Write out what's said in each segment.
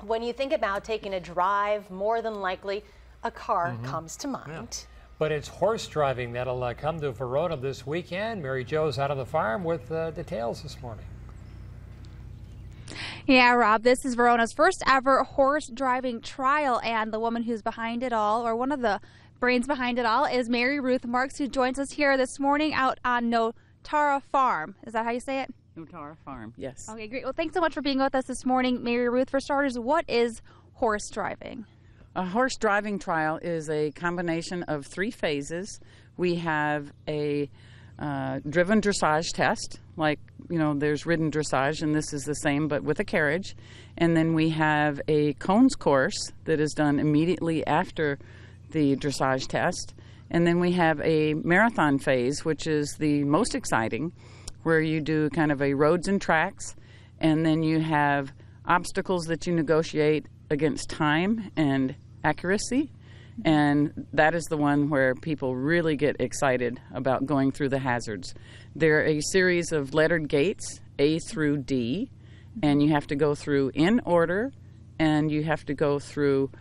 When you think about taking a drive, more than likely a car comes to mind. Yeah. But it's horse driving that'll come to Verona this weekend. Mary Jo's out on the farm with details this morning. Yeah, Rob, this is Verona's first ever horse driving trial, and the woman who's behind it all, or one of the brains behind it all, is Mary Ruth Marks, who joins us here this morning out on Notara Farm. Is that how you say it? Notara Farm, yes. Okay, great. Well, thanks so much for being with us this morning, Mary Ruth. For starters, what is horse driving? A horse driving trial is a combination of 3 phases. We have a driven dressage test, like, there's ridden dressage, and this is the same but with a carriage. And then we have a cones course that is done immediately after the dressage test. And then we have a marathon phase, which is the most exciting, where you do kind of a roads and tracks, and then you have obstacles that you negotiate against time and accuracy. And that is the one where people really get excited about going through the hazards. There are a series of lettered gates, A through D, and you have to go through in order, and you have to go through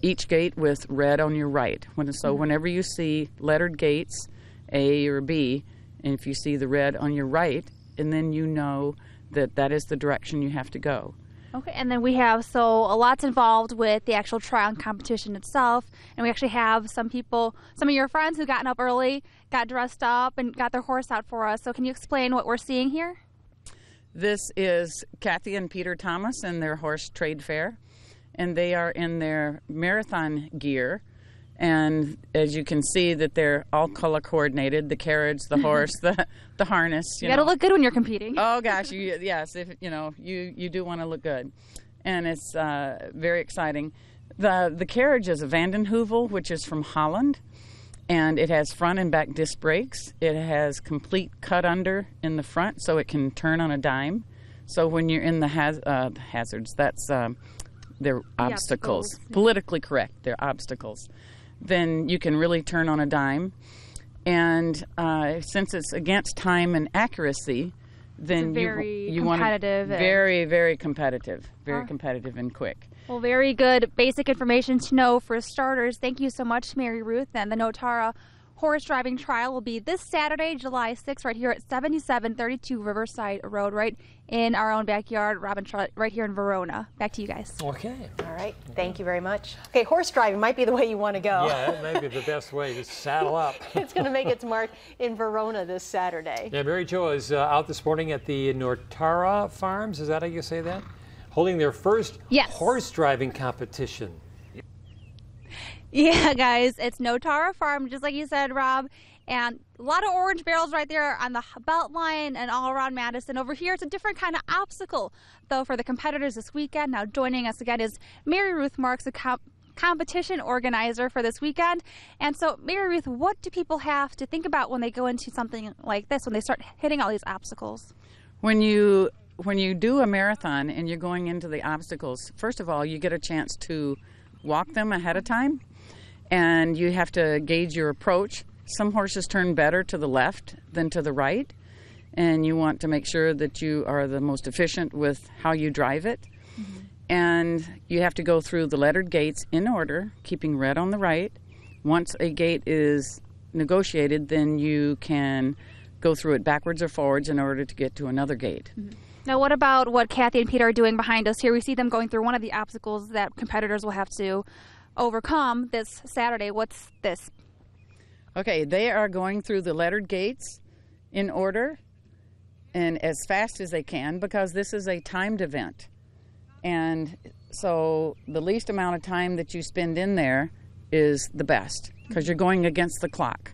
each gate with red on your right. So whenever you see lettered gates, A or B, and if you see the red on your right, and then you know that that is the direction you have to go. Okay, and then we have, so a lot's involved with the actual trial and competition itself, and we actually have some people, some of your friends who gotten up early, got dressed up, and got their horse out for us. So can you explain what we're seeing here? This is Kathy and Peter Thomas and their horse trade fair, and they are in their marathon gear. And as you can see that they're all color coordinated, the carriage, the horse, the harness. You got to look good when you're competing. Oh gosh, yes, if you do want to look good. And it's very exciting. The carriage is a Vandenheuvel, which is from Holland, and it has front and back disc brakes. It has complete cut under in the front so it can turn on a dime. So when you're in the hazards, that's they're obstacles. Politically correct, they're obstacles. Then you can really turn on a dime. And since it's against time and accuracy, then you want to very competitive, competitive and quick. Well, very good basic information to know for starters. Thank you so much, Mary Ruth. And the Notara horse driving trial will be this Saturday, July 6th, right here at 7732 Riverside Road, right in our own backyard, Robin, right here in Verona. Back to you guys. Okay. All right. Thank you very much. Okay, horse driving might be the way you want to go. Yeah, that may be the best way. Just saddle up. It's going to make its mark in Verona this Saturday. Yeah, Mary Jo is out this morning at the Notara Farms. Is that how you say that? Holding their first horse driving competition. Yeah, guys, it's Notara Farm, just like you said, Rob, and a lot of orange barrels right there on the belt line and all around Madison. Over here, it's a different kind of obstacle, though, for the competitors this weekend. Now, joining us again is Mary Ruth Marks, a competition organizer for this weekend. And so, Mary Ruth, what do people have to think about when they go into something like this, when they start hitting all these obstacles? When you do a marathon and you're going into the obstacles, first of all, you get a chance to walk them ahead of time. And you have to gauge your approach. Some horses turn better to the left than to the right, and you want to make sure that you are the most efficient with how you drive it. And you have to go through the lettered gates in order, keeping red on the right. Once a gate is negotiated, then you can go through it backwards or forwards in order to get to another gate. Now, what about what Kathy and Peter are doing behind us here? We see them going through one of the obstacles that competitors will have to overcome this Saturday. What's this? Okay, they are going through the lettered gates in order and as fast as they can, because this is a timed event. And so the least amount of time that you spend in there is the best, because you're going against the clock.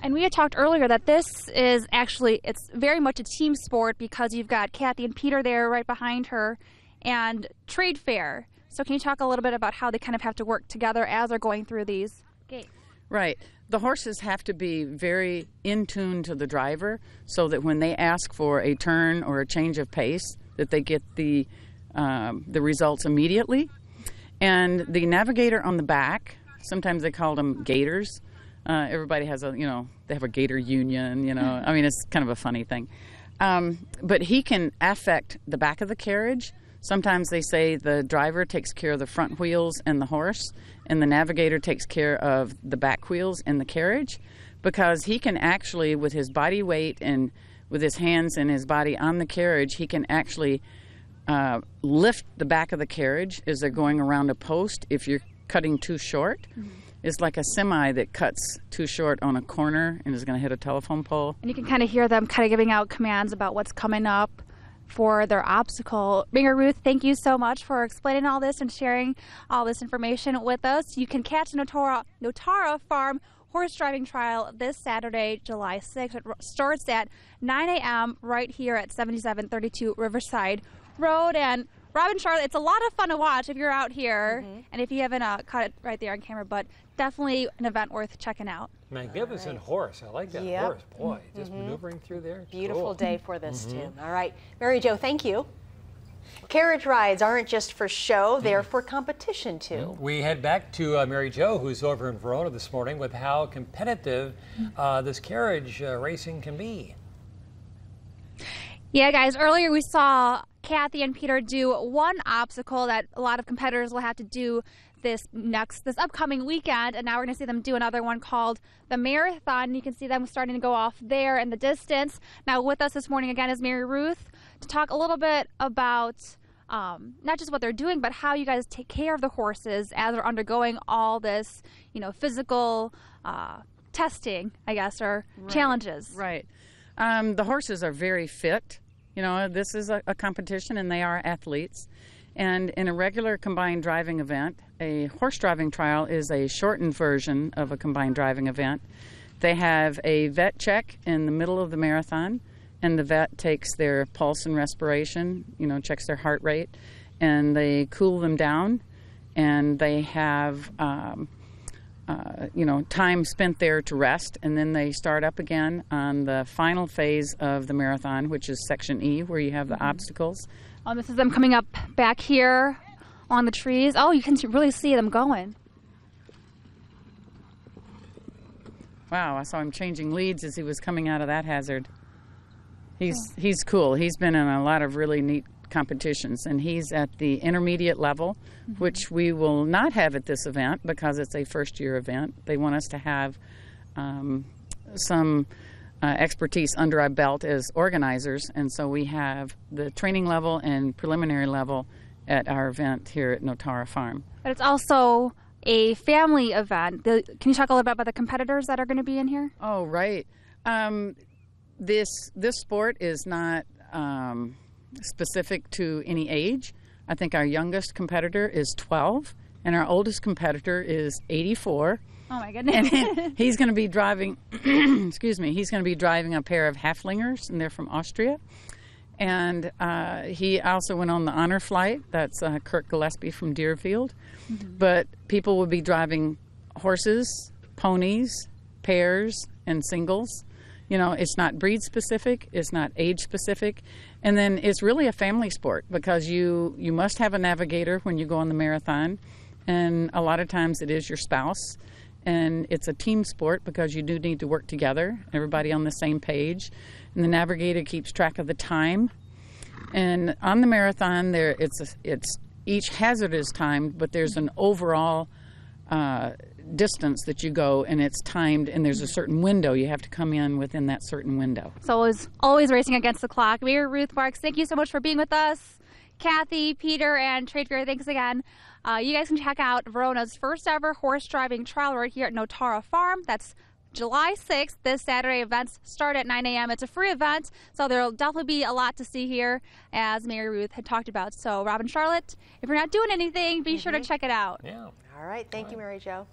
And we had talked earlier that this is actually, it's very much a team sport, because you've got Kathy and Peter there right behind her, and trade fair. So can you talk a little bit about how they kind of have to work together as they're going through these gates? Right. The horses have to be very in tune to the driver, so that when they ask for a turn or a change of pace, that they get the results immediately. And the navigator on the back, sometimes they call them gators. Everybody has they have a gator union, I mean, it's kind of a funny thing. But he can affect the back of the carriage Sometimes they say the driver takes care of the front wheels and the horse, and the navigator takes care of the back wheels and the carriage, because he can actually, with his body weight and with his hands and his body on the carriage, he can actually lift the back of the carriage as they're going around a post if you're cutting too short. It's like a semi that cuts too short on a corner and is going to hit a telephone pole. And you can kind of hear them kind of giving out commands about what's coming up for their obstacle. Mary Ruth, thank you so much for explaining all this and sharing all this information with us. You can catch the Notara Farm horse driving trial this Saturday, July 6th. It starts at 9 a.m. right here at 7732 Riverside Road. And Rob and Charlotte, it's a lot of fun to watch if you're out here, and if you haven't caught it right there on camera, but definitely an event worth checking out. Magnificent horse. I like that horse. Boy, just maneuvering through there. Beautiful day for this too. All right, Mary Jo, thank you. Carriage rides aren't just for show, they're for competition too. We head back to Mary Jo, who's over in Verona this morning, with how competitive this carriage racing can be. Yeah, guys, earlier we saw Kathy and Peter do one obstacle that a lot of competitors will have to do this upcoming weekend, and now we're going to see them do another one called the marathon. You can see them starting to go off there in the distance. Now with us this morning again is Mary Ruth to talk a little bit about not just what they're doing, but how you guys take care of the horses as they're undergoing all this, physical testing, I guess, or challenges. Right. The horses are very fit. This is a competition, and they are athletes. And in a regular combined driving event, a horse driving trial is a shortened version of a combined driving event. They have a vet check in the middle of the marathon, and the vet takes their pulse and respiration, checks their heart rate, and they cool them down, and they have time spent there to rest, and then they start up again on the final phase of the marathon, which is section E, where you have the obstacles. Oh, this is them coming up back here on the trees. Oh, you can really see them going. Wow, I saw him changing leads as he was coming out of that hazard. He's cool. He's been in a lot of really neat competitions, and he's at the intermediate level, which we will not have at this event because it's a first-year event. They want us to have some expertise under our belt as organizers, and so we have the training level and preliminary level at our event here at Notara Farm. But it's also a family event. Can you talk a little bit about the competitors that are going to be in here? Oh, right. This sport is not specific to any age. I think our youngest competitor is 12, and our oldest competitor is 84. Oh my goodness! And he's going to be driving. Excuse me. He's going to be driving a pair of Haflingers, and they're from Austria. And he also went on the honor flight. That's Kirk Gillespie from Deerfield. But people will be driving horses, ponies, pairs, and singles. It's not breed specific, it's not age specific, and then it's really a family sport because you must have a navigator when you go on the marathon, and a lot of times it is your spouse, and it's a team sport because you do need to work together, everybody on the same page, and the navigator keeps track of the time. And on the marathon, each hazard is timed, but there's an overall distance that you go, and it's timed, and there's a certain window. You have to come in within that certain window. So it's always racing against the clock. Mary Ruth Marks, thank you so much for being with us. Kathy, Peter, and Trade Fair, thanks again. You guys can check out Verona's first ever horse driving trial right here at Notara Farm. That's July 6th, this Saturday. Events start at 9 a.m. It's a free event, so there'll definitely be a lot to see here, as Mary Ruth had talked about. So, Rob and Charlotte, if you're not doing anything, be sure to check it out. Yeah. All right. Thank you, Mary Jo.